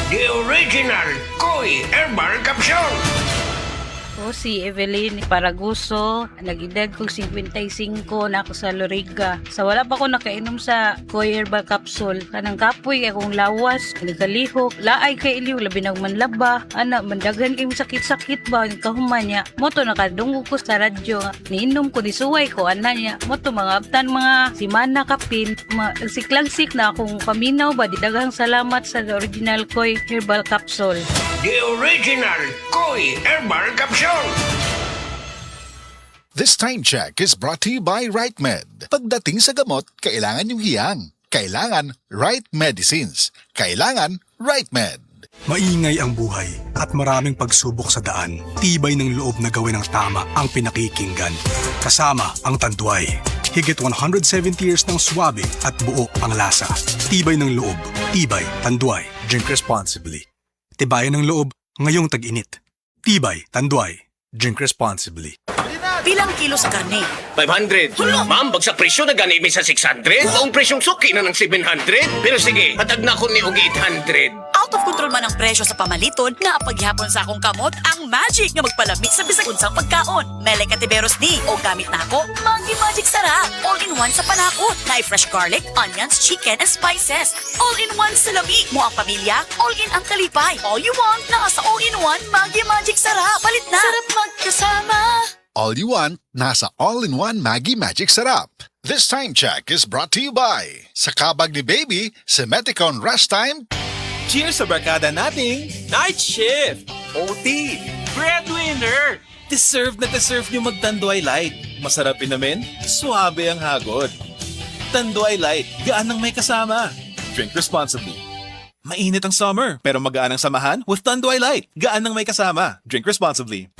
The original Koi Herbal Capsule. O si Evelyn Paraguso, nag-edad kong 55 na ako sa Loriga. Sa wala pa ko nakainom sa Koi Herbal Capsule. Kanang kapoy akong lawas, nagkalihok, laay kay iliw, labi ng manlaba. Ana, mandagan kayong sakit-sakit ba, kahuman niya. Moto nakadungog ko sa radyo. Niinom ko, nisuway ko, ana niya. Moto mga abtan mga simana kapin. Siklagsik na akong paminaw ba, didaghang salamat sa original Koi Herbal Capsule. The original Koi Herbal Capsule. This time check is brought to you by RightMed. Pagdating sa gamot, kailangan yung hiyang. Kailangan Right Medicines. Kailangan RightMed. Maingay ang buhay at maraming pagsubok sa daan. Tibay ng loob na gawin ang tama ang pinakikinggan. Kasama ang Tanduay. Higit 170 years ng swabe at buo ang lasa. Tibay ng loob. Tibay, Tanduay. Drink responsibly. Tibayan ng loob ngayong tag-init. Tibay, Tanduay. Drink responsibly. Bilang kilo sa karne? 500. Ma'am, bagsak presyo na gani mi sa 600. Ang presyong suki na ng 700. Pero sige, hatag na ko ni og 800. Out of control man ang presyo sa pamaliton nga paghihapon sa akong kamot ang magic nga magpalamig sa bisag unsang pagkaon. Mele Katiberos ni o gamit na ako Maggi Magic Sarap. All-in-one sa panakot. Na fresh garlic, onions, chicken, and spices. All-in-one sa labi. Mo ang pamilya, all-in ang kalipay. All you want na sa all-in-one Maggi Magic Sarap. Palit na. Sarap magkasama. All you want, nasa all-in-one Maggi Magic Sarap. This time check is brought to you by sa kabag ni Baby, Semeticon Rest Time. Cheers sa barkada nating Night Shift! OT! Breadwinner! Deserve na deserve nyo mag-Tanduay Light. Masarap inamin, suabe ang hagod. Tanduay Light, gaan ang may kasama. Drink responsibly. Mainit ang summer, pero magaan ang samahan with Tanduay Light. Gaan ang may kasama. Drink responsibly.